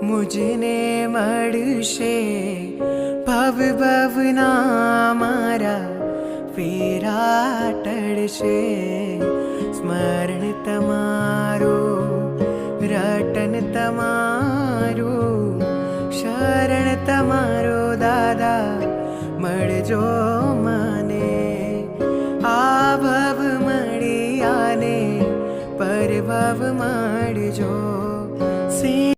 मुझने મળશે ભવ ભવના મારા ફેરા ટળશે સ્મરણ તમારું રટન તમારું શરણ તમારો દાદા મળજો મને આ ભવ મળ્યાને પરભવ માં